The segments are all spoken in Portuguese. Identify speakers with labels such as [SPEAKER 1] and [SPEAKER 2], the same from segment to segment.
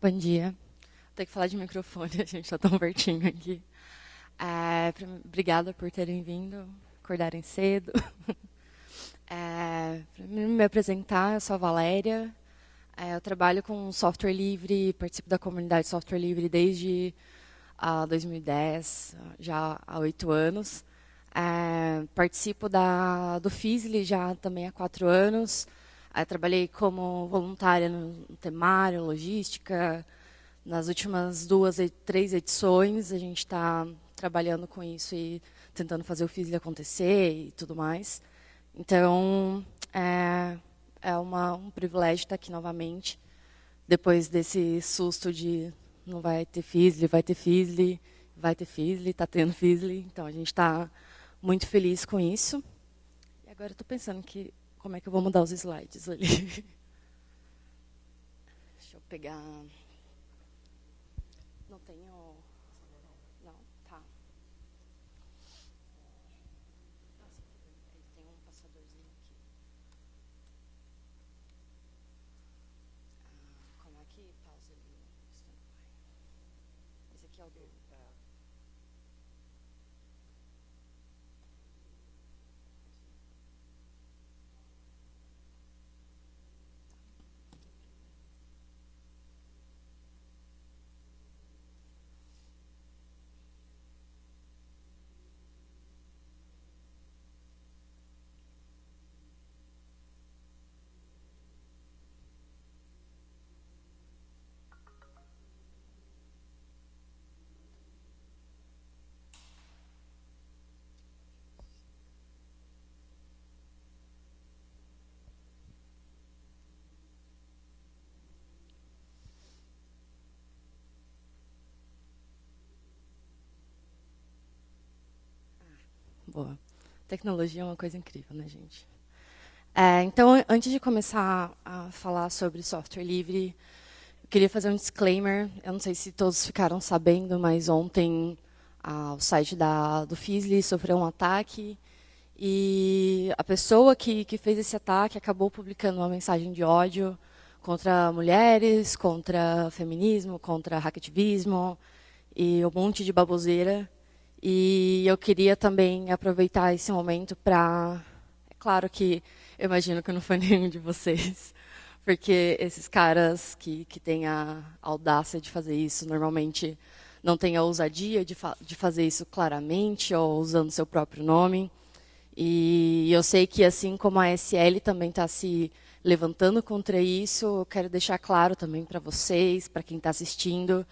[SPEAKER 1] Bom dia. Tenho que falar de microfone, a gente está tão pertinho aqui. Obrigada por terem vindo, acordarem cedo. Para me apresentar, eu sou a Valéria. Eu trabalho com software livre, participo da comunidade software livre desde 2010, já há 8 anos. Participo do FISLI já também há 4 anos. Trabalhei como voluntária no temário, logística. Nas últimas 2 e 3 edições, a gente está trabalhando com isso e tentando fazer o FISLI acontecer e tudo mais. Então, é um privilégio estar aqui novamente, depois desse susto de não vai ter FISLI, vai ter FISLI, vai ter FISLI, está tendo FISLI. Então, a gente está muito feliz com isso. E agora eu estou pensando como é que eu vou mudar os slides ali. Deixa eu pegar... Não tenho... Não, tá. Ele tem um passadorzinho aqui. Como é que pausa ali no standby? Esse aqui é o do... Boa. Tecnologia é uma coisa incrível, né, gente? Então, antes de começar a falar sobre software livre, eu queria fazer um disclaimer. Eu não sei se todos ficaram sabendo, mas ontem o site do FISLI sofreu um ataque e a pessoa que fez esse ataque acabou publicando uma mensagem de ódio contra mulheres, contra feminismo, contra hackativismo e um monte de baboseira. E eu queria também aproveitar esse momento para... É claro que eu imagino que não foi nenhum de vocês, porque esses caras que têm a audácia de fazer isso, normalmente não têm a ousadia de fazer isso claramente ou usando seu próprio nome. E eu sei que, assim como a SL também está se levantando contra isso, eu quero deixar claro também para vocês, para quem está assistindo,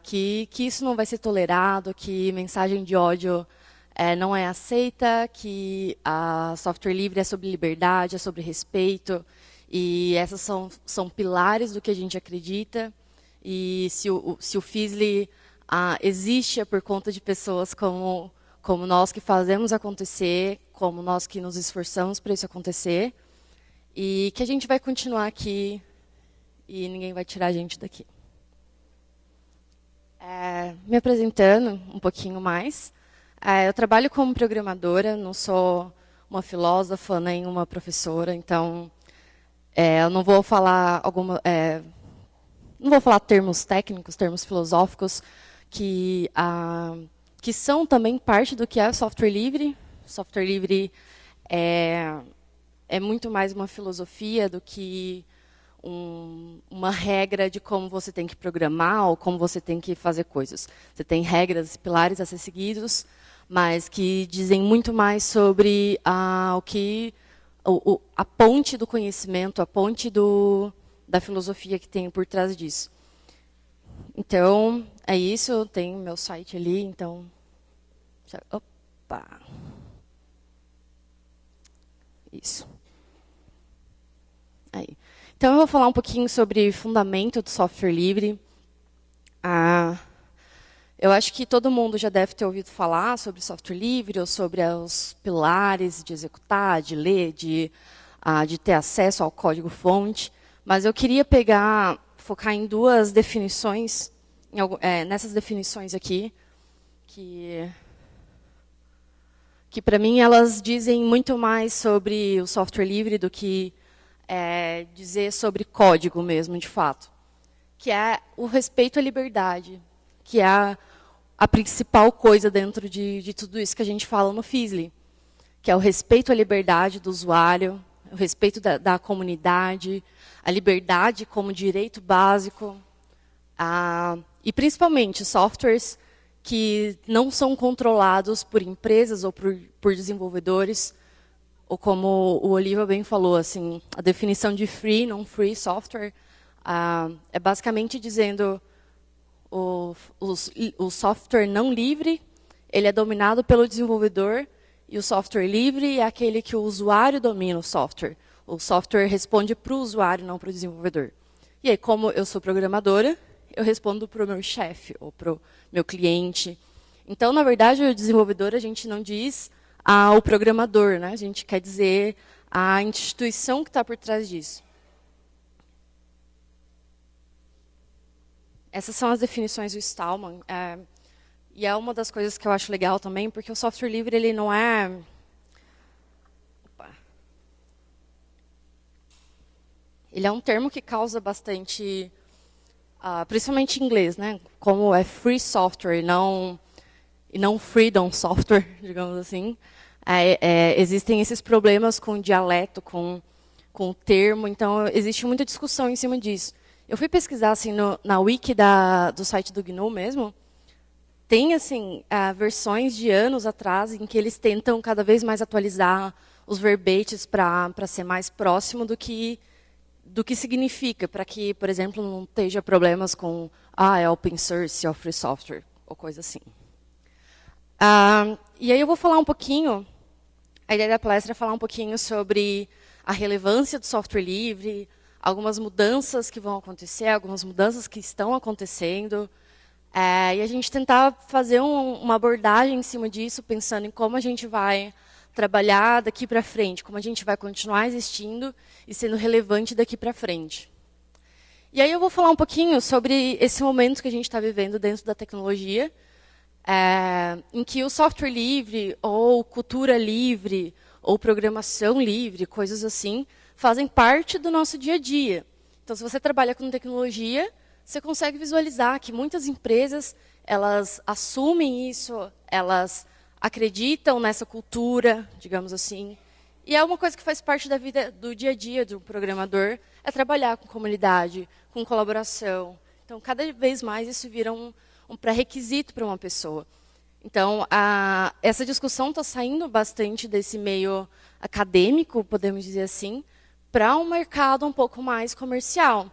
[SPEAKER 1] que isso não vai ser tolerado, que mensagem de ódio não é aceita, que a software livre é sobre liberdade, é sobre respeito, e essas são pilares do que a gente acredita. E se o FISLI existe é por conta de pessoas como nós que fazemos acontecer, como nós que nos esforçamos para isso acontecer, e que a gente vai continuar aqui e ninguém vai tirar a gente daqui. Me apresentando um pouquinho mais, eu trabalho como programadora, não sou uma filósofa nem uma professora, então eu não vou falar não vou falar termos técnicos, termos filosóficos que são também parte do que é software livre. Software livre é muito mais uma filosofia do que uma regra de como você tem que programar ou como você tem que fazer coisas. Você tem regras, pilares a ser seguidos, mas que dizem muito mais sobre a ponte do conhecimento, a ponte da filosofia que tem por trás disso. Então, é isso. Tem meu site ali, então... Opa! Isso. Aí. Então, eu vou falar um pouquinho sobre fundamento do software livre. Eu acho que todo mundo já deve ter ouvido falar sobre software livre, ou sobre os pilares de executar, de ler, de ter acesso ao código-fonte. Mas eu queria focar em 2 definições, nessas definições aqui, que para mim elas dizem muito mais sobre o software livre do que dizer sobre código mesmo, de fato. que é o respeito à liberdade, que é a principal coisa dentro de tudo isso que a gente fala no Feasly, que é o respeito à liberdade do usuário, o respeito da comunidade, a liberdade como direito básico, e principalmente softwares que não são controlados por empresas ou por desenvolvedores, ou como o Oliva bem falou, assim, a definição de free, não free software, é basicamente dizendo o software não livre, ele é dominado pelo desenvolvedor, e o software livre é aquele que o usuário domina o software. O software responde para o usuário, não para o desenvolvedor. E aí, como eu sou programadora, eu respondo para o meu chefe ou para o meu cliente. Então, na verdade, o desenvolvedor, a gente não diz o programador, né? A gente quer dizer a instituição que está por trás disso. Essas são as definições do Stallman. E é uma das coisas que eu acho legal também, porque o software livre ele não é... Opa. Ele é um termo que causa bastante... principalmente em inglês, né? Como é free software e não freedom software, digamos assim. Existem esses problemas com o dialeto, com o termo, então existe muita discussão em cima disso. Eu fui pesquisar assim, na wiki do site do GNU mesmo, tem assim, versões de anos atrás em que eles tentam cada vez mais atualizar os verbetes para ser mais próximo do que significa, para que, por exemplo, não esteja problemas com é open source ou free software, ou coisa assim. E aí eu vou falar um pouquinho, a ideia da palestra é falar um pouquinho sobre a relevância do software livre, algumas mudanças que vão acontecer, algumas mudanças que estão acontecendo, e a gente tentar fazer uma abordagem em cima disso, pensando em como a gente vai trabalhar daqui para frente, como a gente vai continuar existindo e sendo relevante daqui para frente. E aí eu vou falar um pouquinho sobre esse momento que a gente está vivendo dentro da tecnologia, em que o software livre, ou cultura livre, ou programação livre, coisas assim, fazem parte do nosso dia a dia. Então, se você trabalha com tecnologia, você consegue visualizar que muitas empresas elas assumem isso, elas acreditam nessa cultura, digamos assim. E é uma coisa que faz parte da vida, do dia a dia do programador, é trabalhar com comunidade, com colaboração. Então, cada vez mais isso vira um pré-requisito para uma pessoa. Então, essa discussão está saindo bastante desse meio acadêmico, podemos dizer assim, para um mercado um pouco mais comercial.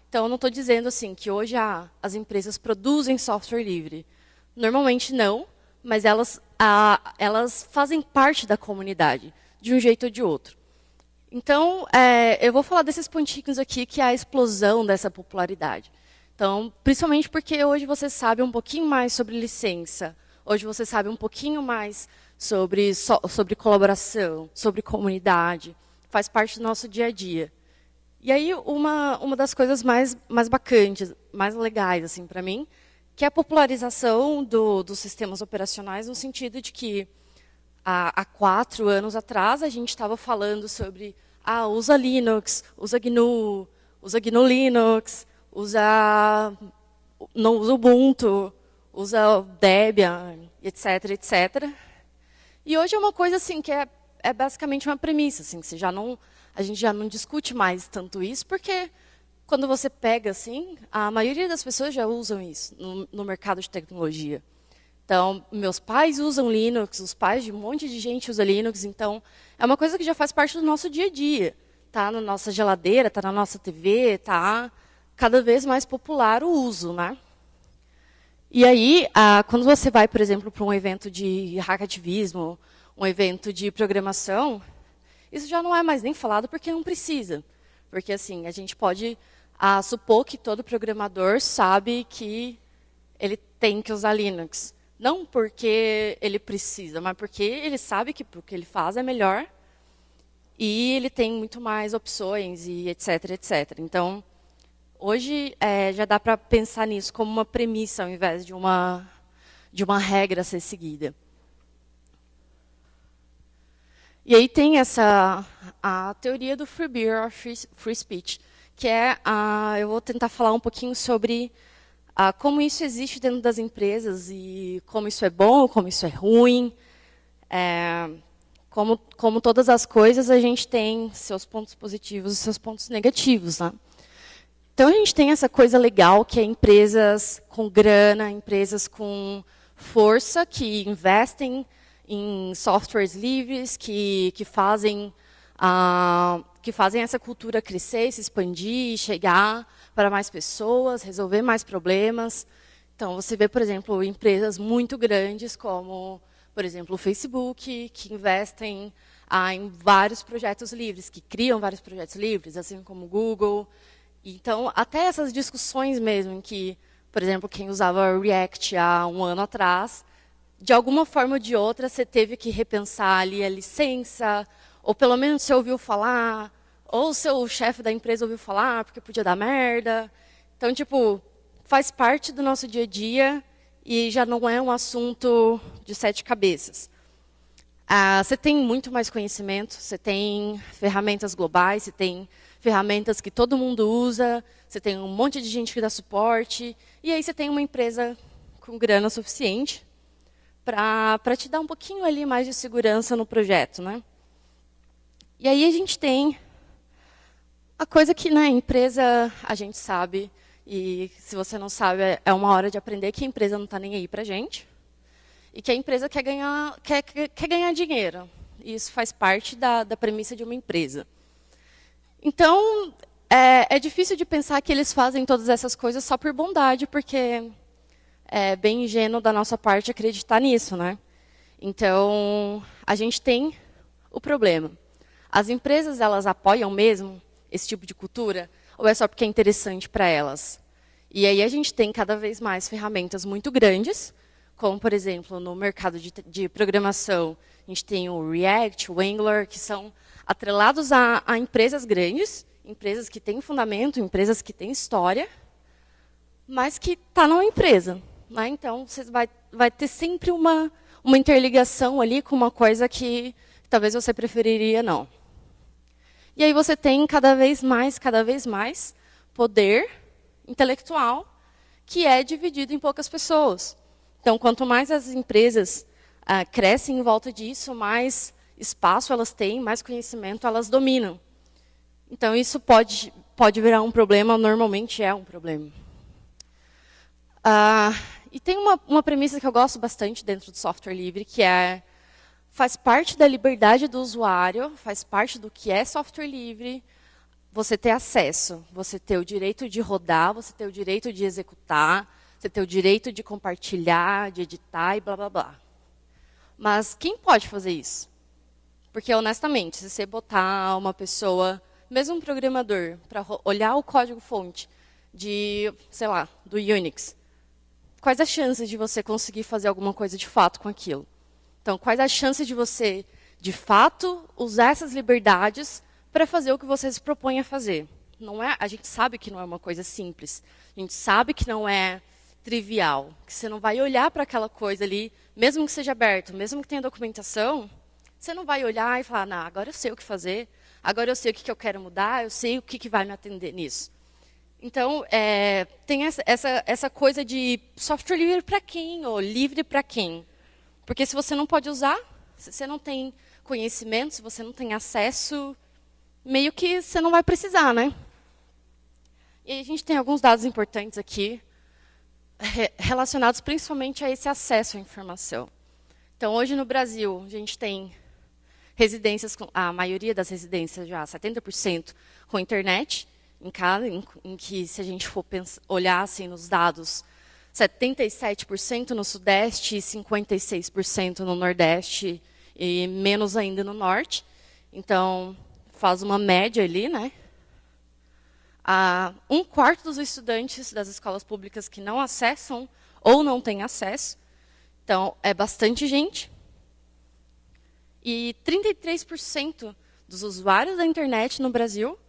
[SPEAKER 1] Então, eu não estou dizendo assim que hoje as empresas produzem software livre. Normalmente não, mas elas fazem parte da comunidade, de um jeito ou de outro. Então, eu vou falar desses pontinhos aqui, que é a explosão dessa popularidade. Então, principalmente porque hoje você sabe um pouquinho mais sobre licença, hoje você sabe um pouquinho mais sobre colaboração, sobre comunidade, faz parte do nosso dia a dia. E aí, uma das coisas mais bacanas, mais legais assim, para mim, que é a popularização dos sistemas operacionais, no sentido de que, há 4 anos atrás, a gente estava falando sobre usa Linux, usa GNU Linux, não usa Ubuntu, usa Debian, etc, etc. E hoje é uma coisa assim que é basicamente uma premissa, assim, que a gente já não discute mais tanto isso, porque quando você pega assim, a maioria das pessoas já usam isso no mercado de tecnologia. Então, meus pais usam Linux, os pais de um monte de gente usa Linux, então é uma coisa que já faz parte do nosso dia a dia. Está na nossa geladeira, está na nossa TV, está cada vez mais popular o uso, né? E aí, quando você vai, por exemplo, para um evento de hackativismo, um evento de programação, isso já não é mais nem falado porque não precisa. Porque assim, a gente pode supor que todo programador sabe que ele tem que usar Linux. Não porque ele precisa, mas porque ele sabe que o que ele faz é melhor e ele tem muito mais opções e etc, etc. Então, hoje já dá para pensar nisso como uma premissa ao invés de uma regra a ser seguida. E aí tem a teoria do free beer or free speech, que é, eu vou tentar falar um pouquinho sobre como isso existe dentro das empresas e como isso é bom, como isso é ruim. Como todas as coisas, a gente tem seus pontos positivos e seus pontos negativos, né? Então, a gente tem essa coisa legal, que é empresas com grana, empresas com força, que investem em softwares livres, que fazem essa cultura crescer, se expandir, chegar para mais pessoas, resolver mais problemas. Então, você vê, por exemplo, empresas muito grandes, como, por exemplo, o Facebook, que investem em vários projetos livres, que criam vários projetos livres, assim como o Google. Então, até essas discussões mesmo, em que, por exemplo, quem usava React há um ano atrás, de alguma forma ou de outra, você teve que repensar ali a licença, ou pelo menos você ouviu falar, ou o seu chefe da empresa ouviu falar, porque podia dar merda. Então, tipo, faz parte do nosso dia a dia e já não é um assunto de 7 cabeças. Você tem muito mais conhecimento, você tem ferramentas globais, você tem ferramentas que todo mundo usa, você tem um monte de gente que dá suporte, e aí você tem uma empresa com grana suficiente para te dar um pouquinho ali mais de segurança no projeto, né? E aí a gente tem a coisa que na empresa a gente sabe, e se você não sabe, é uma hora de aprender que a empresa não está nem aí para a gente, e que a empresa quer ganhar dinheiro. E isso faz parte da premissa de uma empresa. Então, é difícil de pensar que eles fazem todas essas coisas só por bondade, porque é bem ingênuo da nossa parte acreditar nisso, né? Então, a gente tem o problema. As empresas, elas apoiam mesmo esse tipo de cultura? Ou é só porque é interessante para elas? E aí a gente tem cada vez mais ferramentas muito grandes, como, por exemplo, no mercado de programação, a gente tem o React, o Angular, que são atrelados a empresas grandes, empresas que têm fundamento, empresas que têm história, mas que está numa empresa. Né? Então, você vai ter sempre uma interligação ali com uma coisa que talvez você preferiria não. E aí você tem cada vez mais poder intelectual que é dividido em poucas pessoas. Então, quanto mais as empresas crescem em volta disso, mais espaço elas têm, mais conhecimento elas dominam. Então, isso pode virar um problema, normalmente é um problema. E tem uma premissa que eu gosto bastante dentro do software livre, que faz parte da liberdade do usuário, faz parte do que é software livre, você ter acesso, você ter o direito de rodar, você ter o direito de executar, você ter o direito de compartilhar, de editar e blá, blá, blá. Mas quem pode fazer isso? Porque, honestamente, se você botar uma pessoa, mesmo um programador, para olhar o código-fonte do Unix, quais as chances de você conseguir fazer alguma coisa de fato com aquilo? Então, quais as chances de você, de fato, usar essas liberdades para fazer o que você se propõe a fazer? A gente sabe que não é uma coisa simples. A gente sabe que não é trivial. Que você não vai olhar para aquela coisa ali, mesmo que seja aberto, mesmo que tenha documentação, você não vai olhar e falar, não, agora eu sei o que fazer, agora eu sei o que eu quero mudar, eu sei o que vai me atender nisso. Então, tem essa coisa de software livre para quem, ou livre para quem. Porque se você não pode usar, se você não tem conhecimento, se você não tem acesso, meio que você não vai precisar, né? E aí a gente tem alguns dados importantes aqui, relacionados principalmente a esse acesso à informação. Então, hoje no Brasil, a gente tem residências, a maioria das residências já, 70%, com internet, em que, se a gente for olhar assim, nos dados, 77% no Sudeste e 56% no Nordeste e menos ainda no Norte. Então, faz uma média ali, né? Um quarto dos estudantes das escolas públicas que não acessam ou não têm acesso. Então, é bastante gente. E 33% dos usuários da internet no Brasil,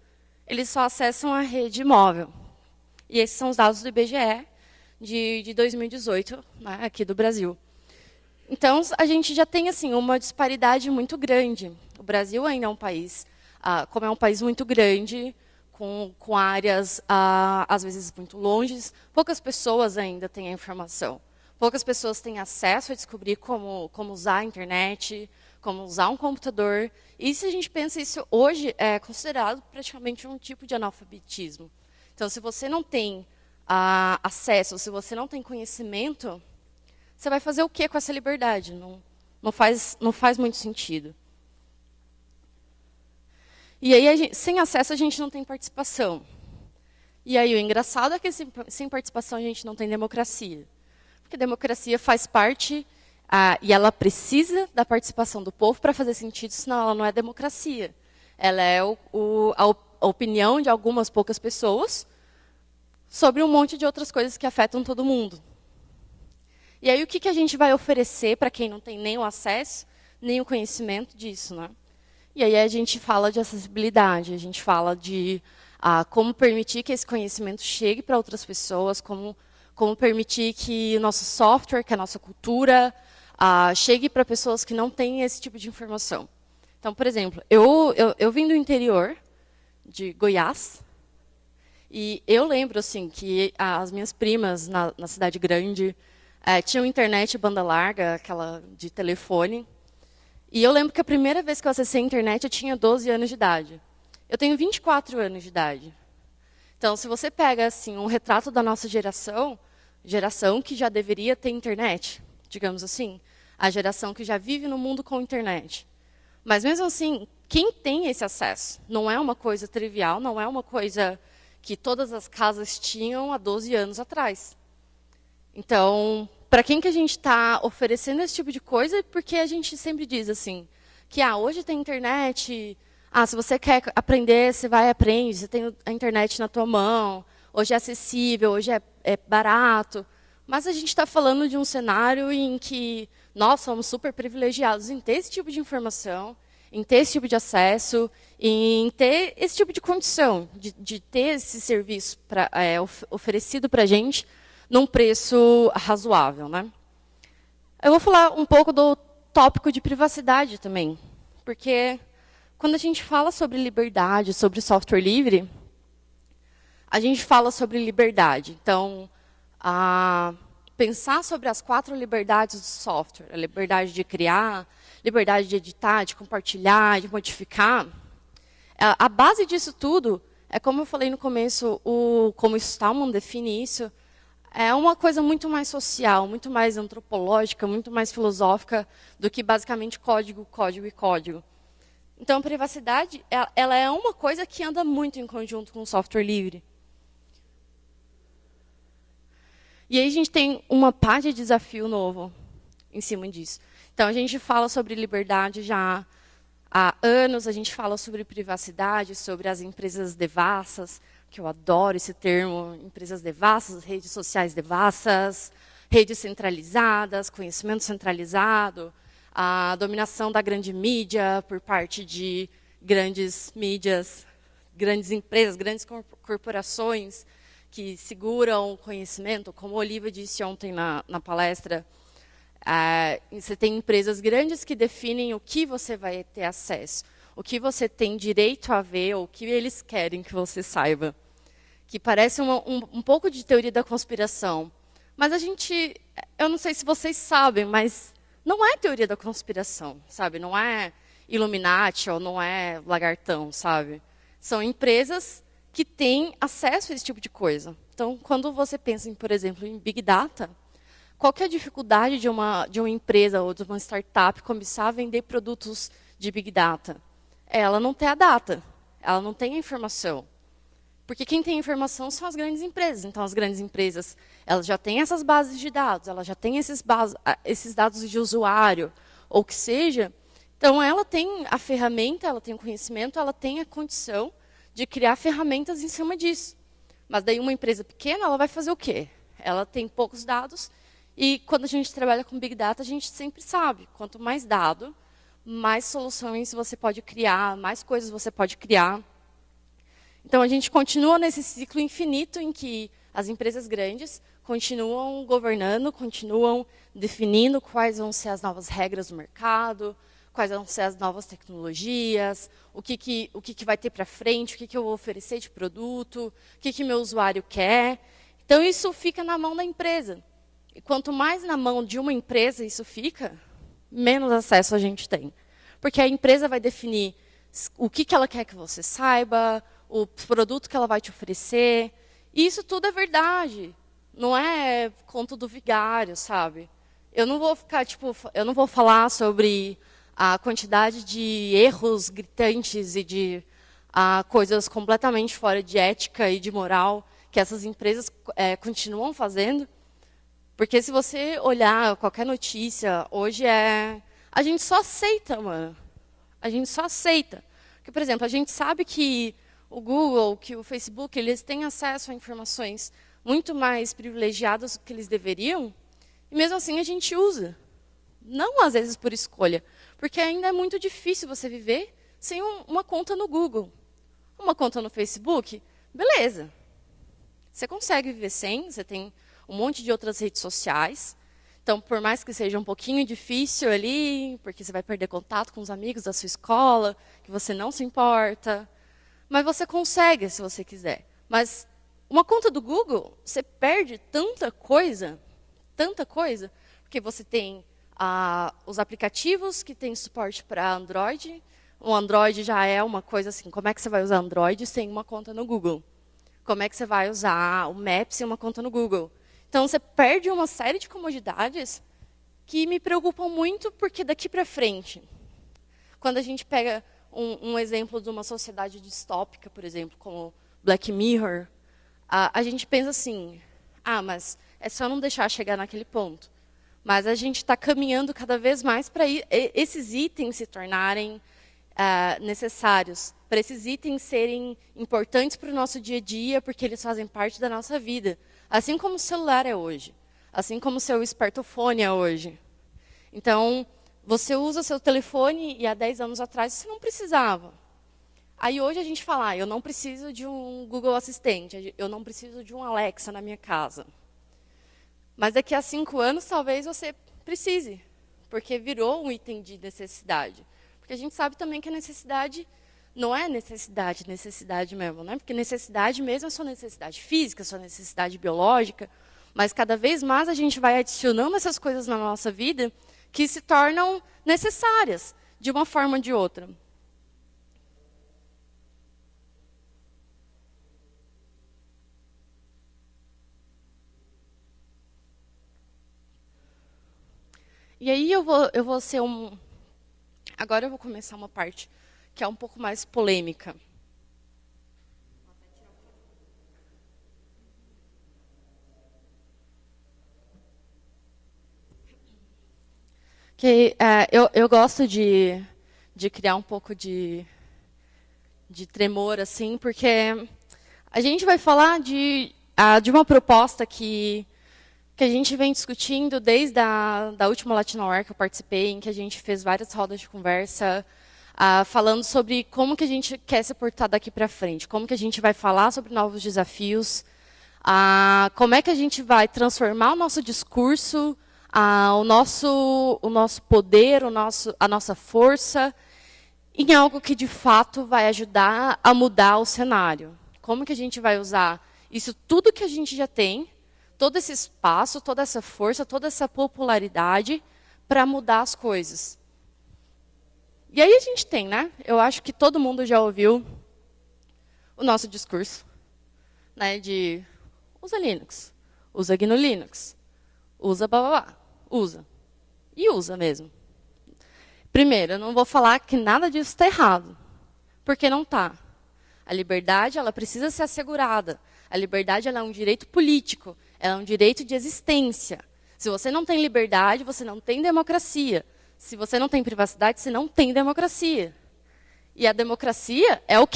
[SPEAKER 1] eles só acessam a rede móvel. E esses são os dados do IBGE de 2018, né, aqui do Brasil. Então, a gente já tem assim, uma disparidade muito grande. O Brasil ainda é um país, como é um país muito grande, com áreas, às vezes, muito longes. Poucas pessoas ainda têm a informação. Poucas pessoas têm acesso a descobrir como usar a internet, como usar um computador. E se a gente pensa isso hoje, é considerado praticamente um tipo de analfabetismo. Então, se você não tem acesso, se você não tem conhecimento, você vai fazer o que com essa liberdade? Não faz muito sentido. E aí, sem acesso, a gente não tem participação. E aí, o engraçado é que sem participação, a gente não tem democracia. Porque democracia faz parte, e ela precisa da participação do povo para fazer sentido, senão ela não é democracia. Ela é a opinião de algumas poucas pessoas sobre um monte de outras coisas que afetam todo mundo. E aí, o que a gente vai oferecer para quem não tem nem o acesso, nem o conhecimento disso, né? E aí a gente fala de acessibilidade, a gente fala de como permitir que esse conhecimento chegue para outras pessoas, como permitir que o nosso software, que a nossa cultura, chegue para pessoas que não têm esse tipo de informação. Então, por exemplo, eu vim do interior de Goiás, e eu lembro assim, que as minhas primas na cidade grande tinham internet banda larga, aquela de telefone. E eu lembro que a primeira vez que eu acessei a internet, eu tinha 12 anos de idade. Eu tenho 24 anos de idade. Então, se você pega assim, um retrato da nossa geração que já deveria ter internet, digamos assim, a geração que já vive no mundo com internet. Mas, mesmo assim, quem tem esse acesso? Não é uma coisa trivial, não é uma coisa que todas as casas tinham há 12 anos atrás. Então, para quem que a gente está oferecendo esse tipo de coisa? Porque a gente sempre diz assim, que hoje tem internet, se você quer aprender, você vai e aprende, você tem a internet na tua mão, hoje é acessível, hoje é barato. Mas a gente está falando de um cenário em que nós somos super privilegiados em ter esse tipo de informação, em ter esse tipo de acesso, em ter esse tipo de condição, de ter esse serviço oferecido para a gente, num preço razoável, né? Eu vou falar um pouco do tópico de privacidade também, porque quando a gente fala sobre liberdade, sobre software livre, a gente fala sobre liberdade. Então, pensar sobre as 4 liberdades do software, a liberdade de criar, liberdade de editar, de compartilhar, de modificar, a base disso tudo é, como eu falei no começo, como Stallman define isso, é uma coisa muito mais social, muito mais antropológica, muito mais filosófica do que basicamente código, código e código. Então, a privacidade ela é uma coisa que anda muito em conjunto com o software livre. E aí a gente tem uma pá de desafio novo em cima disso. Então, a gente fala sobre liberdade já há anos, a gente fala sobre privacidade, sobre as empresas devassas, que eu adoro esse termo, empresas devassas, redes sociais devassas, redes centralizadas, conhecimento centralizado, a dominação da grande mídia por parte de grandes mídias, grandes empresas, grandes corporações que seguram o conhecimento, como a Olivia disse ontem na palestra. Você tem empresas grandes que definem o que você vai ter acesso, o que você tem direito a ver, ou o que eles querem que você saiba. Que parece um pouco de teoria da conspiração. Mas eu não sei se vocês sabem, mas não é teoria da conspiração, sabe? Não é Illuminati ou não é lagartão, sabe? São empresas que têm acesso a esse tipo de coisa. Então, quando você pensa, por exemplo, em Big Data, qual que é a dificuldade de uma empresa ou de uma startup começar a vender produtos de Big Data? Ela não tem a data, ela não tem a informação. Porque quem tem informação são as grandes empresas. Então, as grandes empresas elas já têm essas bases de dados, elas já têm esses dados de usuário, ou que seja. Então, ela tem a ferramenta, ela tem o conhecimento, ela tem a condição de criar ferramentas em cima disso. Mas daí uma empresa pequena, ela vai fazer o quê? Ela tem poucos dados, e quando a gente trabalha com Big Data, a gente sempre sabe, quanto mais dado, mais soluções você pode criar, mais coisas você pode criar. Então, a gente continua nesse ciclo infinito em que as empresas grandes continuam governando, continuam definindo quais vão ser as novas regras do mercado, quais vão ser as novas tecnologias, o que vai ter para frente, o que eu vou oferecer de produto, o que meu usuário quer. Então, isso fica na mão da empresa. E quanto mais na mão de uma empresa isso fica, menos acesso a gente tem. Porque a empresa vai definir o que ela quer que você saiba, o produto que ela vai te oferecer. E isso tudo é verdade. Não é conto do vigário, sabe? Eu não vou ficar, eu não vou falar sobre a quantidade de erros gritantes e de coisas completamente fora de ética e de moral que essas empresas continuam fazendo. Porque se você olhar qualquer notícia, hoje a gente só aceita, mano. A gente só aceita. Porque, por exemplo, a gente sabe que o Google, que o Facebook, eles têm acesso a informações muito mais privilegiadas do que eles deveriam, e mesmo assim a gente usa. Não, às vezes, por escolha. Porque ainda é muito difícil você viver sem uma conta no Google. Uma conta no Facebook, beleza. Você consegue viver sem, você tem um monte de outras redes sociais. Então, por mais que seja um pouquinho difícil ali, porque você vai perder contato com os amigos da sua escola, que você não se importa, mas você consegue, se você quiser. Mas uma conta do Google, você perde tanta coisa, porque você tem os aplicativos que têm suporte para Android. O Android já é uma coisa assim, como é que você vai usar Android sem uma conta no Google? Como é que você vai usar o Maps sem uma conta no Google? Então, você perde uma série de comodidades que me preocupam muito, porque daqui para frente, quando a gente pega um exemplo de uma sociedade distópica, por exemplo, como Black Mirror, a gente pensa assim, mas é só não deixar chegar naquele ponto. Mas a gente está caminhando cada vez mais para esses itens se tornarem necessários, para esses itens serem importantes para o nosso dia a dia, porque eles fazem parte da nossa vida. Assim como o celular é hoje, assim como o seu smartphone é hoje. Então, você usa seu telefone e há 10 anos atrás você não precisava. Aí hoje a gente fala, eu não preciso de um Google Assistente, eu não preciso de um Alexa na minha casa. Mas daqui a 5 anos talvez você precise, porque virou um item de necessidade. Porque a gente sabe também que a necessidade não é necessidade mesmo, né? Porque necessidade mesmo é sua necessidade física, sua necessidade biológica, mas cada vez mais a gente vai adicionando essas coisas na nossa vida que se tornam necessárias, de uma forma ou de outra. E aí eu vou ser Agora eu vou começar uma parte que é um pouco mais polêmica. Que, eu gosto de criar um pouco de tremor, assim, porque a gente vai falar de uma proposta que a gente vem discutindo desde da última Latin Hour que eu participei, em que a gente fez várias rodas de conversa, falando sobre como que a gente quer se portar daqui para frente, como que a gente vai falar sobre novos desafios, como é que a gente vai transformar o nosso discurso, o nosso poder, a nossa força, em algo que, de fato, vai ajudar a mudar o cenário. Como que a gente vai usar isso tudo que a gente já tem, todo esse espaço, toda essa força, toda essa popularidade, para mudar as coisas. E aí a gente tem, né? Eu acho que todo mundo já ouviu o nosso discurso, né? De usa Linux, usa GNU Linux, usa blá blá blá, usa. E usa mesmo. Primeiro, eu não vou falar que nada disso está errado, porque não está. A liberdade, ela precisa ser assegurada. A liberdade, ela é um direito político, ela é um direito de existência. Se você não tem liberdade, você não tem democracia. Se você não tem privacidade, você não tem democracia. E a democracia é o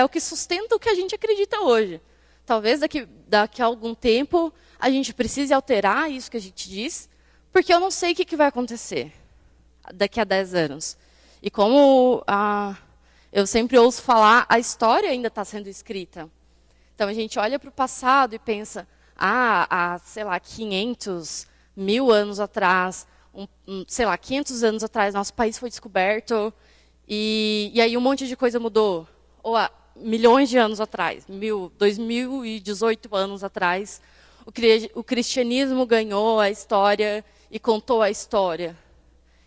[SPEAKER 1] que sustenta o que a gente acredita hoje. Talvez daqui a algum tempo a gente precise alterar isso que a gente diz, porque eu não sei o que vai acontecer daqui a 10 anos. E como eu sempre ouço falar, a história ainda está sendo escrita. Então, a gente olha para o passado e pensa, há, sei lá, 500, 1000 anos atrás, sei lá, 500 anos atrás, nosso país foi descoberto, e aí um monte de coisa mudou. Ou há milhões de anos atrás, 2018 anos atrás, o cristianismo ganhou a história e contou a história.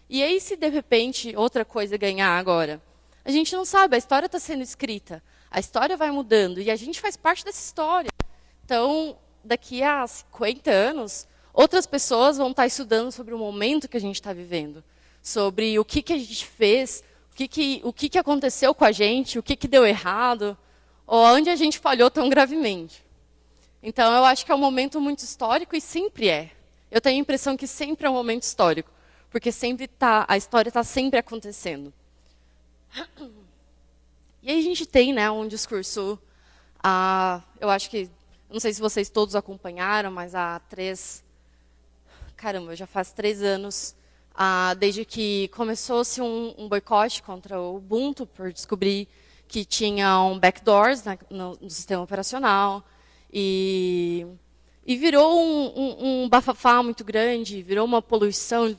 [SPEAKER 1] E aí, se de repente outra coisa ganhar agora? A gente não sabe, a história está sendo escrita, a história vai mudando, e a gente faz parte dessa história. Então, daqui a 50 anos, outras pessoas vão estar estudando sobre o momento que a gente está vivendo, sobre o que a gente fez, o que aconteceu com a gente, o que deu errado, ou onde a gente falhou tão gravemente. Então, eu acho que é um momento muito histórico e sempre é. Eu tenho a impressão que sempre é um momento histórico, porque a história está sempre acontecendo. E aí a gente tem, né, um discurso, eu acho que, não sei se vocês todos acompanharam, mas já faz 3 anos, desde que começou-se um boicote contra o Ubuntu, por descobrir que tinham backdoors no sistema operacional, e virou um bafafá muito grande, virou uma poluição,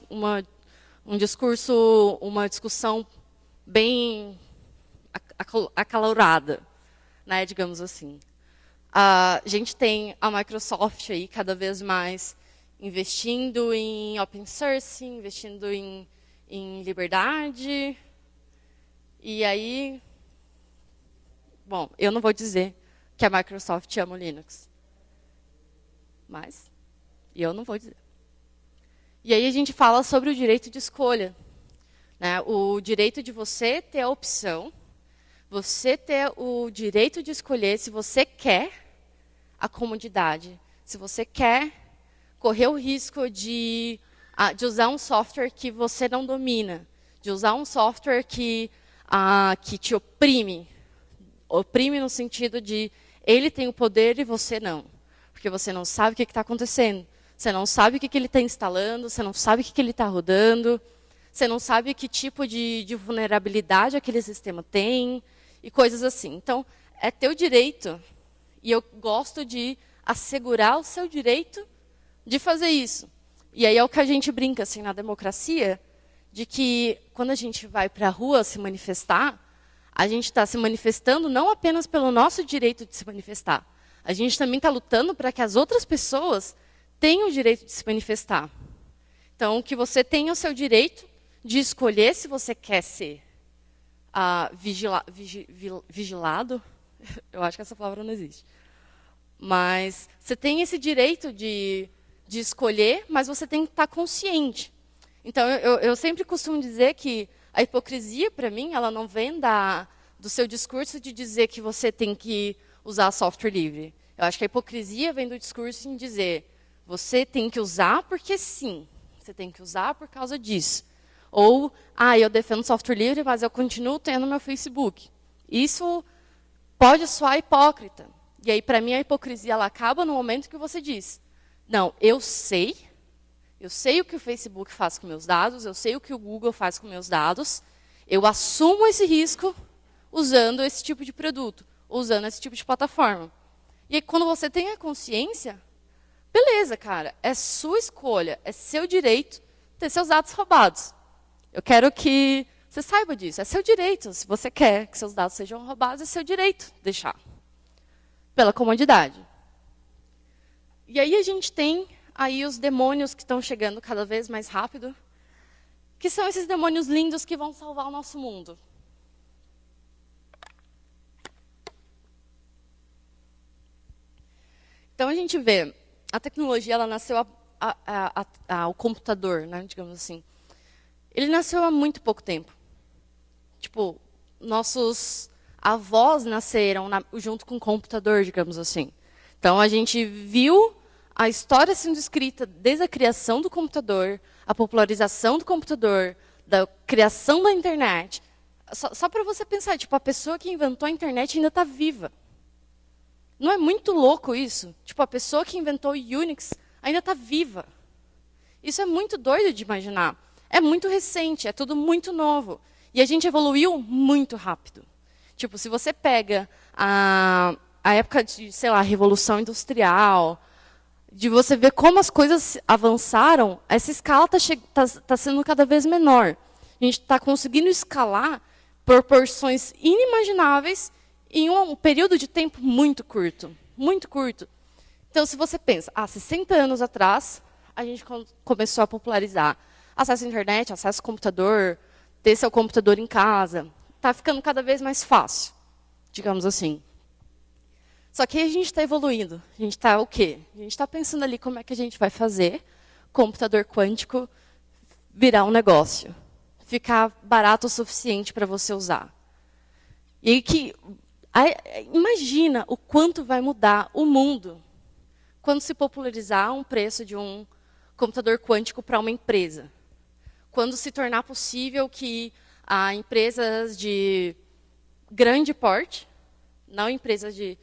[SPEAKER 1] um discurso, uma discussão bem acalorada, né, digamos assim. A gente tem a Microsoft aí cada vez mais investindo em open source, investindo em liberdade. E aí, bom, eu não vou dizer que a Microsoft ama o Linux, mas eu não vou dizer. E aí a gente fala sobre o direito de escolha, né? O direito de você ter a opção, você ter o direito de escolher se você quer a comodidade, se você quer correr o risco de usar um software que você não domina, de usar um software que te oprime no sentido de ele tem o poder e você não, porque você não sabe o que está acontecendo, você não sabe o que ele está instalando, você não sabe o que ele está rodando, você não sabe que tipo de vulnerabilidade aquele sistema tem, e coisas assim. Então, é teu direito, e eu gosto de assegurar o seu direito de fazer isso. E aí é o que a gente brinca assim, na democracia, de que quando a gente vai para a rua se manifestar, a gente está se manifestando não apenas pelo nosso direito de se manifestar, a gente também está lutando para que as outras pessoas tenham o direito de se manifestar. Então, que você tenha o seu direito de escolher se você quer ser vigilado. Eu acho que essa palavra não existe. Mas você tem esse direito de escolher, mas você tem que estar consciente. Então, eu sempre costumo dizer que a hipocrisia, para mim, ela não vem do seu discurso de dizer que você tem que usar software livre. Eu acho que a hipocrisia vem do discurso em dizer você tem que usar porque sim, você tem que usar por causa disso. Ou, eu defendo software livre, mas eu continuo tendo meu Facebook. Isso pode soar hipócrita. E aí, para mim, a hipocrisia ela acaba no momento que você diz, não, eu sei o que o Facebook faz com meus dados, eu sei o que o Google faz com meus dados, eu assumo esse risco usando esse tipo de produto, usando esse tipo de plataforma. E aí, quando você tem a consciência, beleza, cara, é sua escolha, é seu direito ter seus dados roubados. Eu quero que você saiba disso, é seu direito. Se você quer que seus dados sejam roubados, é seu direito deixar. Pela comodidade. E aí a gente tem aí os demônios que estão chegando cada vez mais rápido, que são esses demônios lindos que vão salvar o nosso mundo. Então a gente vê, a tecnologia ela nasceu, o computador, né, digamos assim, ele nasceu há muito pouco tempo. Tipo, nossos avós nasceram junto com o computador, digamos assim. Então a gente viu a história sendo escrita desde a criação do computador, a popularização do computador, da criação da internet. Só para você pensar, tipo, a pessoa que inventou a internet ainda está viva. Não é muito louco isso? Tipo, a pessoa que inventou o Unix ainda está viva. Isso é muito doido de imaginar. É muito recente, é tudo muito novo. E a gente evoluiu muito rápido. Tipo, se você pega a época de, sei lá, Revolução Industrial, de você ver como as coisas avançaram, essa escala está sendo cada vez menor. A gente está conseguindo escalar proporções inimagináveis em um período de tempo muito curto. Muito curto. Então, se você pensa, há 60 anos atrás, a gente começou a popularizar acesso à internet, acesso ao computador, ter seu computador em casa. Está ficando cada vez mais fácil, digamos assim. Só que a gente está evoluindo. A gente está o quê? A gente está pensando ali como é que a gente vai fazer computador quântico virar um negócio. Ficar barato o suficiente para você usar. E aí imagina o quanto vai mudar o mundo quando se popularizar um preço de um computador quântico para uma empresa. Quando se tornar possível que empresas de grande porte, não empresas de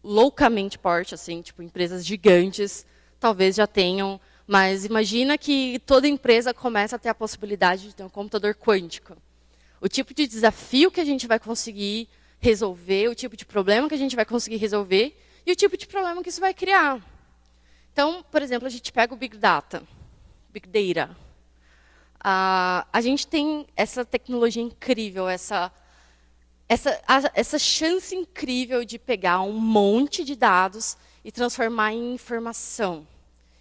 [SPEAKER 1] loucamente porte, assim, tipo empresas gigantes, talvez já tenham, mas imagina que toda empresa começa a ter a possibilidade de ter um computador quântico. O tipo de desafio que a gente vai conseguir resolver, o tipo de problema que a gente vai conseguir resolver e o tipo de problema que isso vai criar. Então, por exemplo, a gente pega o Big Data, Big Data. A gente tem essa tecnologia incrível, essa chance incrível de pegar um monte de dados e transformar em informação.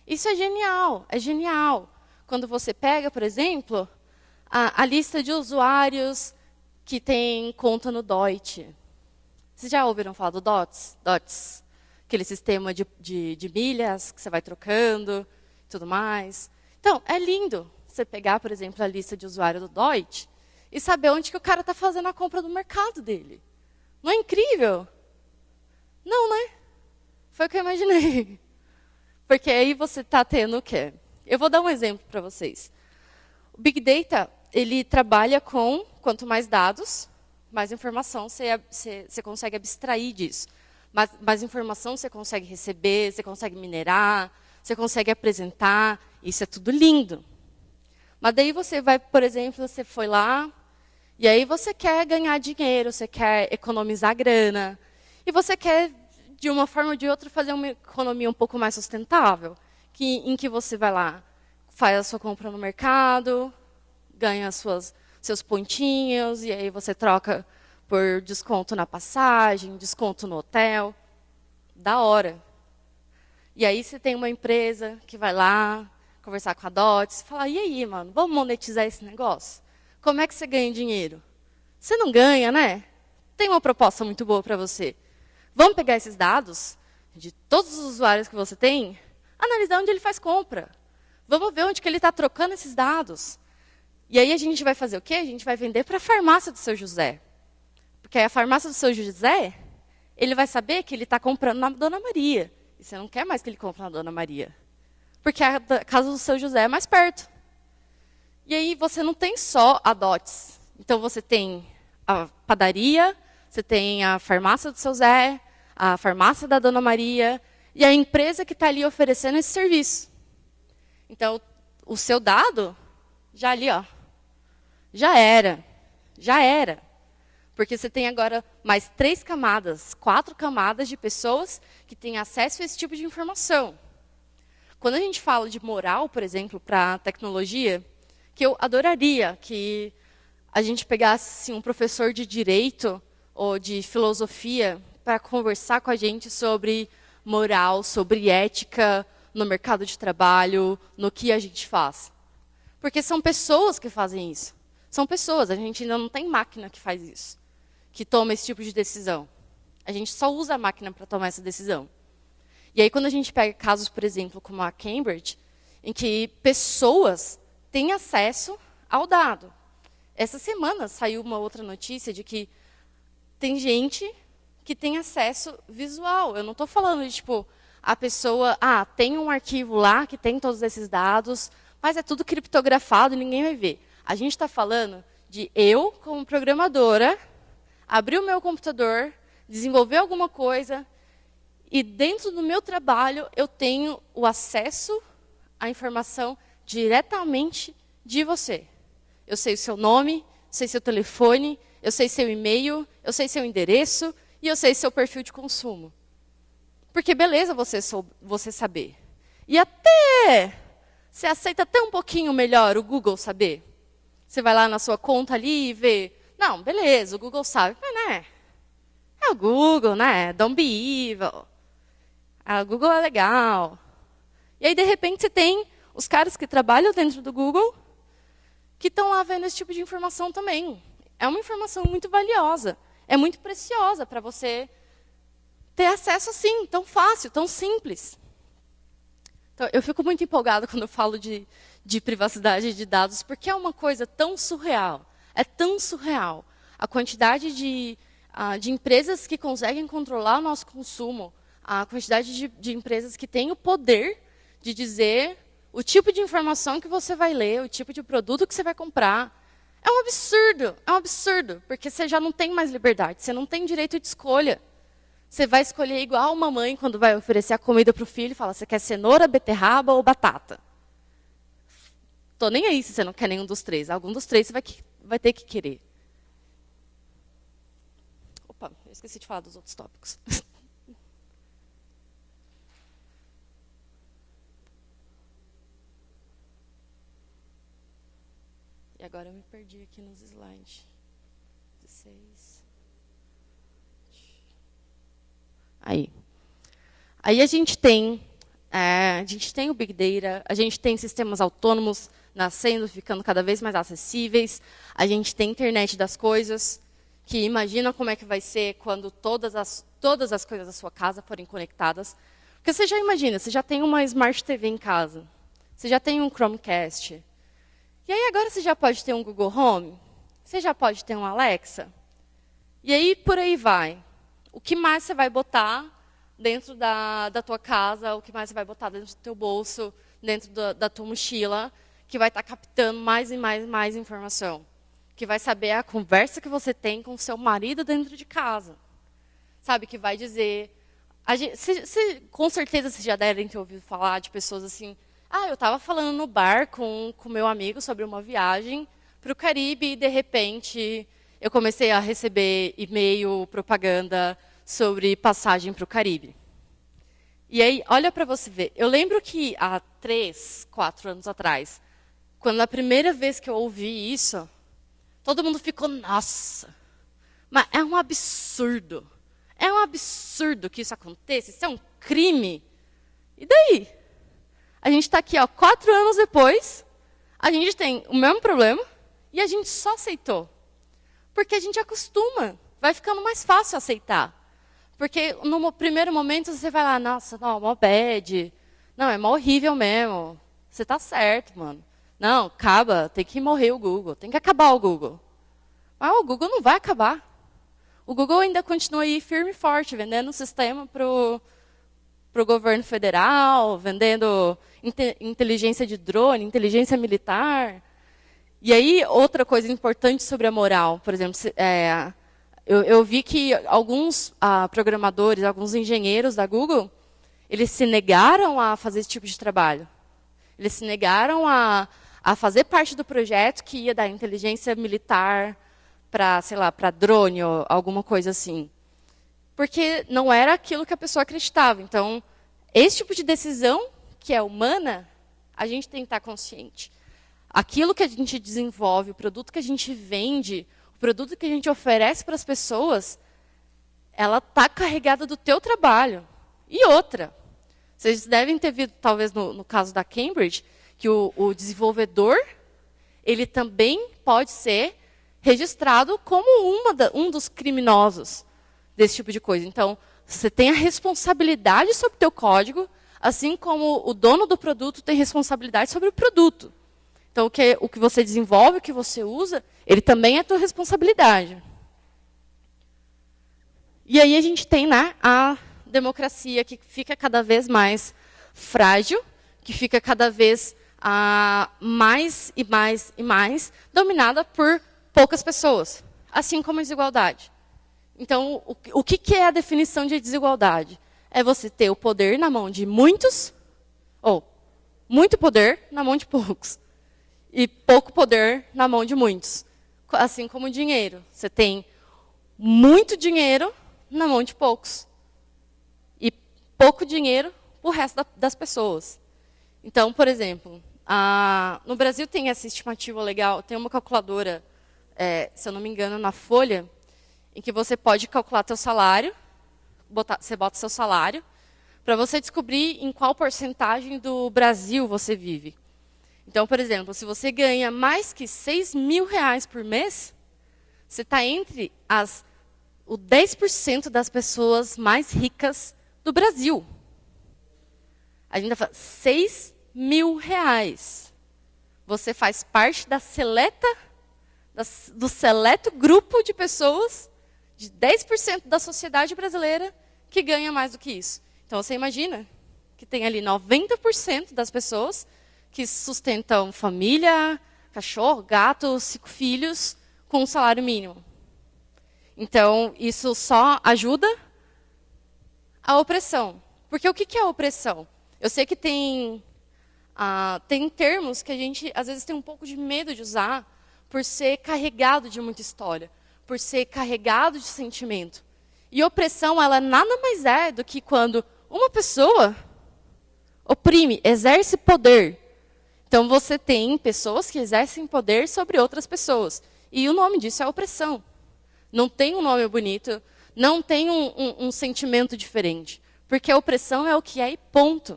[SPEAKER 1] Isso é genial, é genial. Quando você pega, por exemplo, a lista de usuários que tem conta no Deutsche. Vocês já ouviram falar do DOTS? Aquele sistema de milhas que você vai trocando e tudo mais. Então, é lindo você pegar, por exemplo, a lista de usuários do Deutsche e saber onde que o cara está fazendo a compra do mercado dele. Não é incrível? Não, né? Foi o que eu imaginei. Porque aí você está tendo o quê? Eu vou dar um exemplo para vocês. O Big Data, ele trabalha com, quanto mais dados, mais informação você consegue abstrair disso. Mais informação você consegue receber, você consegue minerar, você consegue apresentar, isso é tudo lindo. Mas daí você vai, por exemplo, você foi lá, e aí você quer ganhar dinheiro, você quer economizar grana, e você quer, de uma forma ou de outra, fazer uma economia um pouco mais sustentável, em que você vai lá, faz a sua compra no mercado, ganha seus pontinhos, e aí você troca por desconto na passagem, desconto no hotel. Da hora. E aí você tem uma empresa que vai lá conversar com a DOTS e fala, e aí, mano, vamos monetizar esse negócio? Como é que você ganha dinheiro? Você não ganha, né? Tem uma proposta muito boa para você. Vamos pegar esses dados de todos os usuários que você tem, analisar onde ele faz compra. Vamos ver onde que ele está trocando esses dados. E aí a gente vai fazer o quê? A gente vai vender para a farmácia do seu José. Porque a farmácia do seu José, ele vai saber que ele está comprando na Dona Maria. E você não quer mais que ele compre na Dona Maria. Porque a casa do seu José é mais perto. E aí você não tem só a DOTS. Então você tem a padaria, você tem a farmácia do seu Zé, a farmácia da Dona Maria e a empresa que está ali oferecendo esse serviço. Então, o seu dado, já ali, ó, já era. Já era. Porque você tem agora mais 3 camadas, 4 camadas de pessoas que têm acesso a esse tipo de informação. Quando a gente fala de moral, por exemplo, para a tecnologia, que eu adoraria que a gente pegasse assim, um professor de direito ou de filosofia para conversar com a gente sobre moral, sobre ética no mercado de trabalho, no que a gente faz. Porque são pessoas que fazem isso. São pessoas, a gente ainda não tem máquina que faz isso, que toma esse tipo de decisão. A gente só usa a máquina para tomar essa decisão. E aí, quando a gente pega casos, por exemplo, como a Cambridge, em que pessoas têm acesso ao dado. Essa semana saiu uma outra notícia de que tem gente que tem acesso visual. Eu não estou falando de, tipo, a pessoa, tem um arquivo lá que tem todos esses dados, mas é tudo criptografado e ninguém vai ver. A gente está falando de eu, como programadora, abrir o meu computador, desenvolver alguma coisa, e dentro do meu trabalho eu tenho o acesso à informação diretamente de você. Eu sei o seu nome, sei seu telefone, eu sei seu e-mail, eu sei seu endereço e eu sei seu perfil de consumo. Porque beleza você saber. E até você aceita até um pouquinho melhor o Google saber. Você vai lá na sua conta ali e vê. Não, beleza, o Google sabe. Mas, né? É o Google, né? Don't be evil. O Google é legal. E aí, de repente, você tem os caras que trabalham dentro do Google que estão lá vendo esse tipo de informação também. É uma informação muito valiosa. É muito preciosa para você ter acesso assim, tão fácil, tão simples. Então, eu fico muito empolgada quando eu falo de privacidade de dados, porque é uma coisa tão surreal. É tão surreal. A quantidade de empresas que conseguem controlar o nosso consumo, a quantidade de empresas que têm o poder de dizer o tipo de informação que você vai ler, o tipo de produto que você vai comprar. É um absurdo, porque você já não tem mais liberdade, você não tem direito de escolha. Você vai escolher igual uma mãe quando vai oferecer a comida para o filho e fala, você quer cenoura, beterraba ou batata? Estou nem aí se você não quer nenhum dos três. Algum dos três você vai ter que querer. Opa, eu esqueci de falar dos outros tópicos. E agora eu me perdi aqui nos slides. 16. Aí a gente tem o Big Data, a gente tem sistemas autônomos nascendo, ficando cada vez mais acessíveis, a gente tem internet das coisas, que imagina como é que vai ser quando todas as coisas da sua casa forem conectadas. Porque você já imagina, você já tem uma Smart TV em casa, você já tem um Chromecast, e aí agora você já pode ter um Google Home, você já pode ter um Alexa, e aí por aí vai. O que mais você vai botar dentro da tua casa, o que mais você vai botar dentro do teu bolso, dentro da tua mochila, que vai estar captando mais e mais informação. Que vai saber a conversa que você tem com o seu marido dentro de casa. Sabe, que vai dizer... com certeza vocês já devem ter ouvido falar de pessoas assim, eu estava falando no bar com meu amigo sobre uma viagem para o Caribe e, de repente, eu comecei a receber e-mail, propaganda sobre passagem para o Caribe. E aí, olha para você ver. Eu lembro que há 3, 4 anos atrás, quando a primeira vez que eu ouvi isso, todo mundo ficou, nossa, mas é um absurdo. É um absurdo que isso aconteça, isso é um crime. E daí? A gente está aqui, 4 anos depois, a gente tem o mesmo problema e a gente só aceitou. Porque a gente acostuma, vai ficando mais fácil aceitar. Porque no primeiro momento você vai lá, nossa, não, mó bad, não, é mó horrível mesmo, você está certo, mano. Não, acaba, tem que morrer o Google, tem que acabar o Google. Mas o Google não vai acabar. O Google ainda continua aí firme e forte, vendendo sistema para o governo federal, vendendo inteligência de drone, inteligência militar. E aí, outra coisa importante sobre a moral, por exemplo, eu vi que alguns programadores, alguns engenheiros da Google, eles se negaram a fazer esse tipo de trabalho. Eles se negaram a fazer parte do projeto que ia dar inteligência militar para, sei lá, para drone ou alguma coisa assim. Porque não era aquilo que a pessoa acreditava. Então, esse tipo de decisão, que é humana, a gente tem que estar consciente. Aquilo que a gente desenvolve, o produto que a gente vende, o produto que a gente oferece para as pessoas, ela está carregada do teu trabalho. E outra, vocês devem ter visto, talvez no caso da Cambridge, que o desenvolvedor, ele também pode ser registrado como um dos criminosos desse tipo de coisa. Então, você tem a responsabilidade sobre o teu código, assim como o dono do produto tem responsabilidade sobre o produto. Então, o que você desenvolve, o que você usa, ele também é tua responsabilidade. E aí a gente tem, né, a democracia que fica cada vez mais frágil, que fica cada vez mais e mais dominada por poucas pessoas, assim como a desigualdade. Então, o que é a definição de desigualdade? É você ter o poder na mão de muitos, ou muito poder na mão de poucos, e pouco poder na mão de muitos. Assim como o dinheiro. Você tem muito dinheiro na mão de poucos. E pouco dinheiro para o resto das pessoas. Então, por exemplo, no Brasil tem essa estimativa legal, tem uma calculadora, se eu não me engano, na Folha, em que você pode calcular seu salário, você bota seu salário, para você descobrir em qual porcentagem do Brasil você vive. Então, por exemplo, se você ganha mais que R$6.000 por mês, você está entre o 10% das pessoas mais ricas do Brasil. A gente fala R$6.000. Você faz parte do seleto grupo de pessoas, de 10% da sociedade brasileira, que ganha mais do que isso. Então, você imagina que tem ali 90% das pessoas que sustentam família, cachorro, gato, 5 filhos, com um salário mínimo. Então, isso só ajuda a opressão. Porque o que é a opressão? Eu sei que tem termos que a gente, às vezes, tem um pouco de medo de usar por ser carregado de muita história, por ser carregado de sentimento. E opressão, ela nada mais é do que quando uma pessoa oprime, exerce poder. Então, você tem pessoas que exercem poder sobre outras pessoas. E o nome disso é opressão. Não tem um nome bonito, não tem um sentimento diferente. Porque a opressão é o que é e ponto.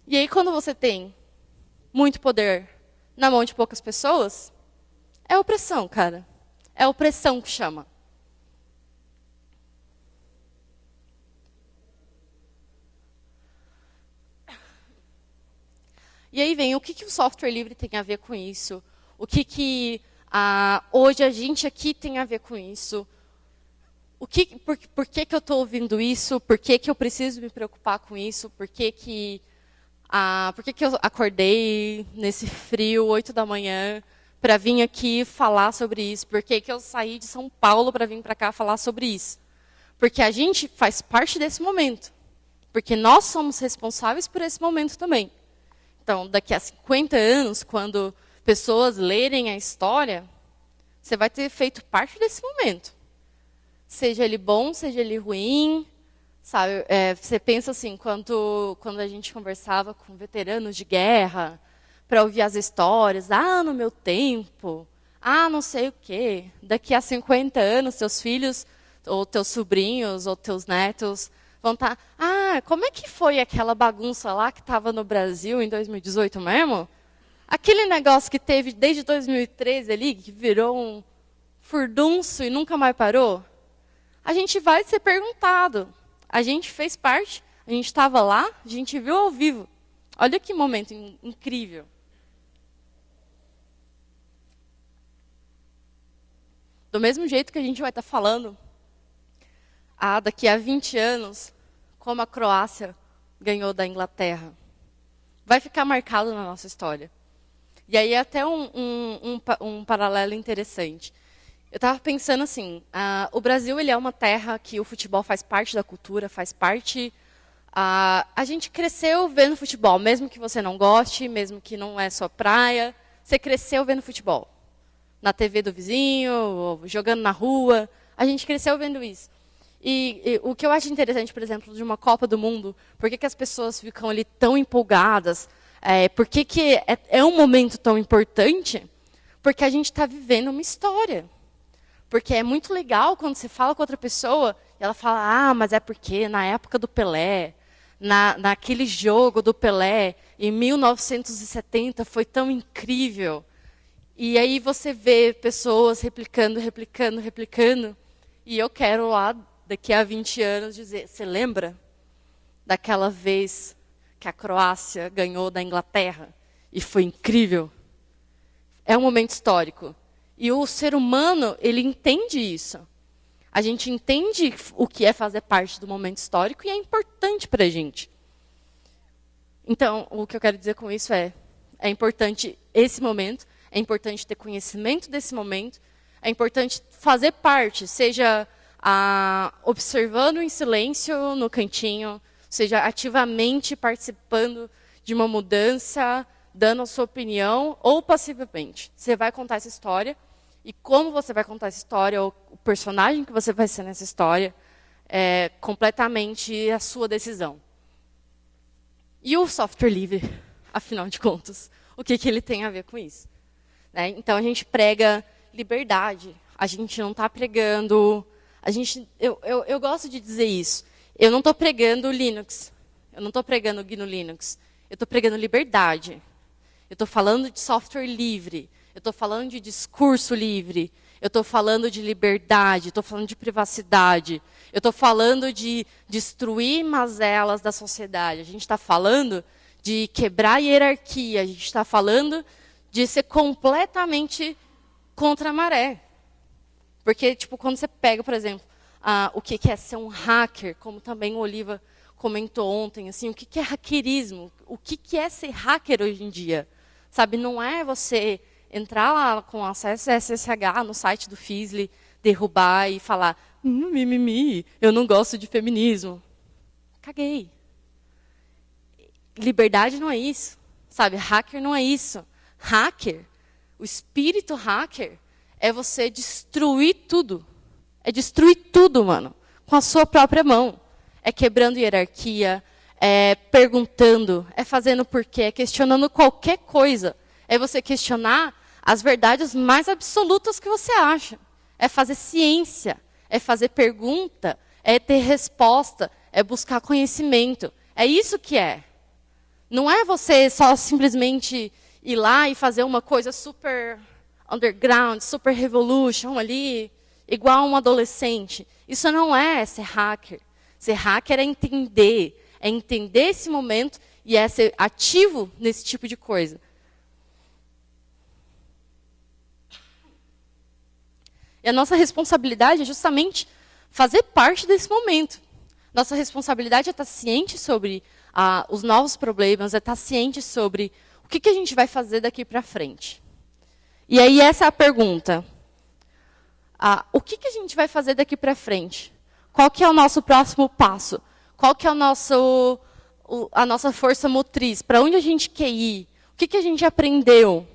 [SPEAKER 1] E aí, quando você tem muito poder na mão de poucas pessoas, é opressão, cara. É opressão que chama. E aí vem, o que o software livre tem a ver com isso? O que hoje a gente aqui tem a ver com isso? Por que eu estou ouvindo isso? Por que eu preciso me preocupar com isso? Por que eu acordei nesse frio, 8 da manhã, para vir aqui falar sobre isso? Por que eu saí de São Paulo para vir para cá falar sobre isso? Porque a gente faz parte desse momento. Porque nós somos responsáveis por esse momento também. Então, daqui a 50 anos, quando pessoas lerem a história, você vai ter feito parte desse momento. Seja ele bom, seja ele ruim. Sabe? Você pensa assim, quando a gente conversava com veteranos de guerra, para ouvir as histórias, no meu tempo, não sei o quê. Daqui a 50 anos, seus filhos, ou teus sobrinhos, ou teus netos, vão estar, como é que foi aquela bagunça lá que estava no Brasil em 2018 mesmo? Aquele negócio que teve desde 2013 ali, que virou um furdunço e nunca mais parou? A gente vai ser perguntado. A gente fez parte, a gente estava lá, a gente viu ao vivo. Olha que momento incrível. Do mesmo jeito que a gente vai estar falando, daqui a 20 anos, como a Croácia ganhou da Inglaterra. Vai ficar marcado na nossa história. E aí até um paralelo interessante. Eu estava pensando assim, o Brasil ele é uma terra que o futebol faz parte da cultura, faz parte... a gente cresceu vendo futebol, mesmo que você não goste, mesmo que não é sua praia, você cresceu vendo futebol. Na TV do vizinho, jogando na rua, a gente cresceu vendo isso. E o que eu acho interessante, por exemplo, de uma Copa do Mundo, por que as pessoas ficam ali tão empolgadas? Por que é um momento tão importante? Porque a gente está vivendo uma história. Porque é muito legal quando você fala com outra pessoa, e ela fala, mas é porque na época do Pelé, naquele jogo do Pelé, em 1970, foi tão incrível. E aí você vê pessoas replicando, e eu quero lá, daqui a 20 anos, dizer, você lembra daquela vez que a Croácia ganhou da Inglaterra? E foi incrível. É um momento histórico. E o ser humano, ele entende isso. A gente entende o que é fazer parte do momento histórico e é importante para a gente. Então, o que eu quero dizer com isso é importante esse momento, é importante ter conhecimento desse momento, é importante fazer parte, seja observando em silêncio no cantinho, seja ativamente participando de uma mudança, dando a sua opinião, ou passivamente. Você vai contar essa história, e como você vai contar essa história, ou o personagem que você vai ser nessa história, é completamente a sua decisão. E o software livre, afinal de contas, o que ele tem a ver com isso? Né? Então, a gente prega liberdade. A gente não está pregando... Eu gosto de dizer isso. Eu não estou pregando Linux. Eu não estou pregando GNU Linux. Eu estou pregando liberdade. Eu estou falando de software livre. Eu estou falando de discurso livre. Eu estou falando de liberdade. Estou falando de privacidade. Eu estou falando de destruir mazelas da sociedade. A gente está falando de quebrar a hierarquia. A gente está falando de ser completamente contra a maré. Porque, tipo, quando você pega, por exemplo, o que é ser um hacker, como também o Oliva comentou ontem, assim, o que é hackerismo? O que é ser hacker hoje em dia? Sabe, não é você entrar lá com acesso a SSH no site do Fizzly, derrubar e falar, mimimi, eu não gosto de feminismo. Caguei. Liberdade não é isso. Sabe, hacker não é isso. Hacker, o espírito hacker, é você destruir tudo. É destruir tudo, mano, com a sua própria mão. É quebrando hierarquia, é perguntando, é fazendo porquê, é questionando qualquer coisa. É você questionar as verdades mais absolutas que você acha. É fazer ciência, é fazer pergunta, é ter resposta, é buscar conhecimento. É isso que é. Não é você só simplesmente ir lá e fazer uma coisa super underground, super revolution ali, igual um adolescente. Isso não é ser hacker. Ser hacker é entender esse momento e é ser ativo nesse tipo de coisa. E a nossa responsabilidade é justamente fazer parte desse momento. Nossa responsabilidade é estar ciente sobre os novos problemas, é estar ciente sobre o que a gente vai fazer daqui para frente. E aí essa é a pergunta. O que a gente vai fazer daqui para frente? Qual que é o nosso próximo passo? Qual que é a nossa força motriz? Para onde a gente quer ir? O que a gente aprendeu?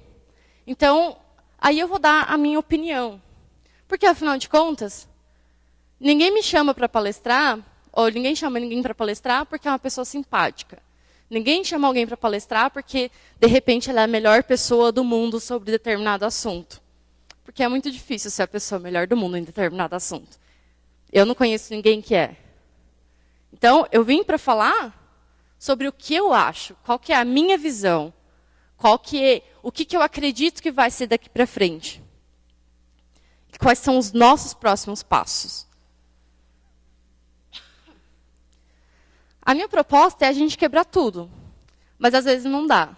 [SPEAKER 1] Então, aí eu vou dar a minha opinião. Porque, afinal de contas, ninguém me chama para palestrar, ou ninguém chama ninguém para palestrar porque é uma pessoa simpática. Ninguém chama alguém para palestrar porque, de repente, ela é a melhor pessoa do mundo sobre determinado assunto. Porque é muito difícil ser a pessoa melhor do mundo em determinado assunto. Eu não conheço ninguém que é. Então, eu vim para falar sobre o que eu acho, qual que é a minha visão, o que eu acredito que vai ser daqui para frente. E quais são os nossos próximos passos. A minha proposta é a gente quebrar tudo. Mas, às vezes, não dá.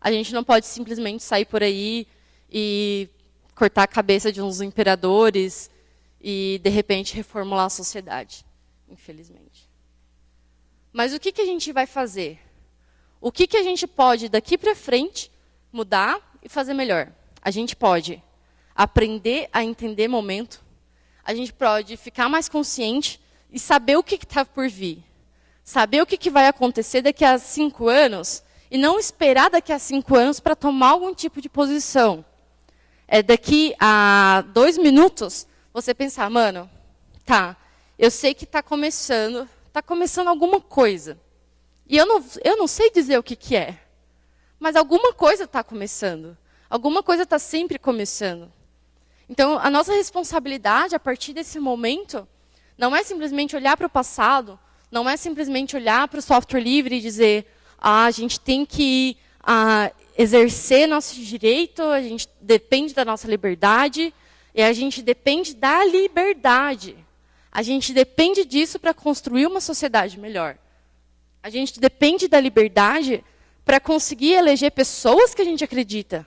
[SPEAKER 1] A gente não pode simplesmente sair por aí e cortar a cabeça de uns imperadores e, de repente, reformular a sociedade. Infelizmente. Mas o que a gente vai fazer? O que a gente pode, daqui para frente, mudar e fazer melhor? A gente pode aprender a entender momento. A gente pode ficar mais consciente e saber o que está por vir. Saber o que vai acontecer daqui a 5 anos e não esperar daqui a 5 anos para tomar algum tipo de posição. Daqui a 2 minutos, você pensar, mano, tá, eu sei que está começando alguma coisa. E eu não sei dizer o que é, mas alguma coisa está começando. Alguma coisa está sempre começando. Então, a nossa responsabilidade, a partir desse momento, não é simplesmente olhar para o passado, não é simplesmente olhar para o software livre e dizer a gente tem que exercer nosso direito, a gente depende da nossa liberdade, e a gente depende da liberdade. A gente depende disso para construir uma sociedade melhor. A gente depende da liberdade para conseguir eleger pessoas que a gente acredita.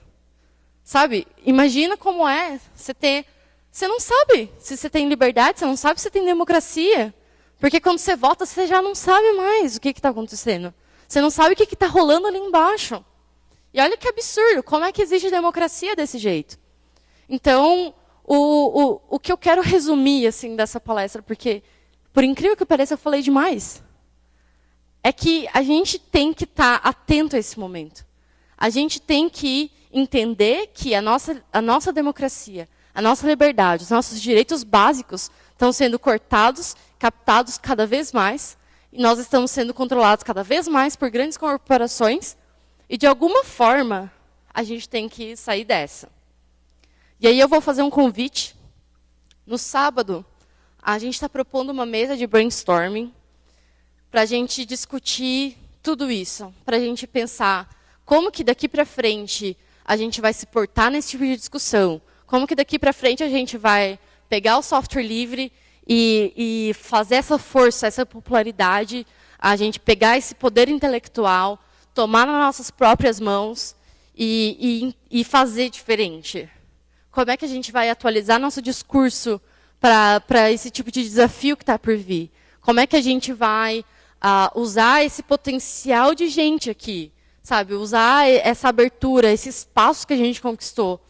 [SPEAKER 1] Sabe? Imagina como é você não sabe se você tem liberdade, você não sabe se você tem democracia. Porque quando você vota, você já não sabe mais o que está acontecendo. Você não sabe o que está rolando ali embaixo. E olha que absurdo, como é que existe democracia desse jeito? Então, o que eu quero resumir assim, dessa palestra, porque, por incrível que pareça, eu falei demais, é que a gente tem que estar atento a esse momento. A gente tem que entender que a nossa democracia, a nossa liberdade, os nossos direitos básicos estão sendo cortados, captados cada vez mais, e nós estamos sendo controlados cada vez mais por grandes corporações, e de alguma forma a gente tem que sair dessa. E aí eu vou fazer um convite. No sábado, a gente está propondo uma mesa de brainstorming para a gente discutir tudo isso, para a gente pensar como que daqui para frente a gente vai se portar nesse tipo de discussão, como que daqui para frente a gente vai pegar o software livre e fazer essa força, essa popularidade, a gente pegar esse poder intelectual, tomar nas nossas próprias mãos e fazer diferente. Como é que a gente vai atualizar nosso discurso para esse tipo de desafio que está por vir? Como é que a gente vai usar esse potencial de gente aqui? Sabe? Usar essa abertura, esse espaço que a gente conquistou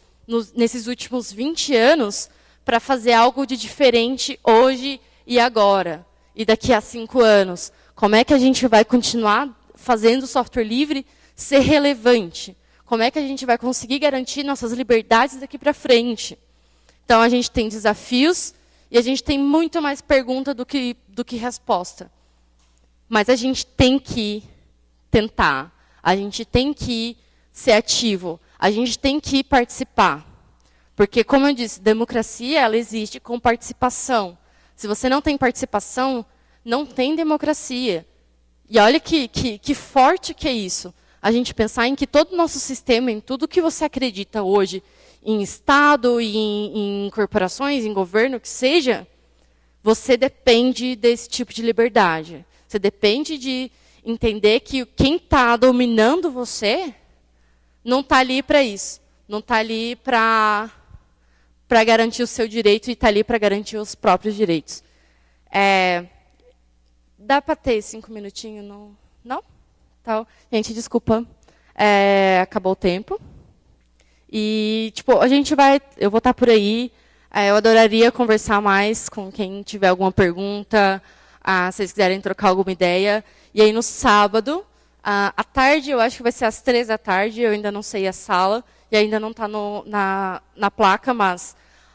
[SPEAKER 1] nesses últimos 20 anos para fazer algo de diferente hoje e agora. E daqui a 5 anos. Como é que a gente vai continuar fazendo o software livre ser relevante? Como é que a gente vai conseguir garantir nossas liberdades daqui para frente? Então, a gente tem desafios e a gente tem muito mais pergunta do que resposta. Mas a gente tem que tentar. A gente tem que ser ativo. A gente tem que participar. Porque, como eu disse, democracia ela existe com participação. Se você não tem participação, não tem democracia. E olha que forte que é isso. A gente pensar em que todo o nosso sistema, em tudo que você acredita hoje, em Estado, em corporações, em governo, que seja, você depende desse tipo de liberdade. Você depende de entender que quem está dominando você não está ali para isso. Não está ali para garantir o seu direito e está ali para garantir os próprios direitos. Dá para ter 5 minutinhos? Não? Então, gente, desculpa. Acabou o tempo. E, eu vou estar por aí. Eu adoraria conversar mais com quem tiver alguma pergunta, se vocês quiserem trocar alguma ideia. E aí, no sábado, à tarde, eu acho que vai ser às 3 da tarde, eu ainda não sei a sala, e ainda não está na placa, mas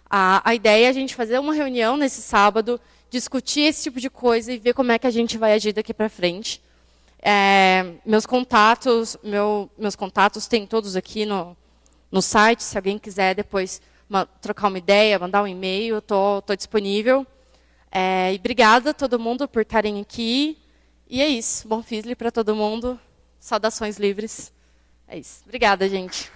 [SPEAKER 1] a ideia é a gente fazer uma reunião nesse sábado, discutir esse tipo de coisa e ver como é que a gente vai agir daqui para frente. Meus contatos têm todos aqui no site, se alguém quiser depois trocar uma ideia, mandar um e-mail, estou disponível. E obrigada a todo mundo por estarem aqui. E é isso. Bom FISLE para todo mundo. Saudações livres. É isso. Obrigada, gente.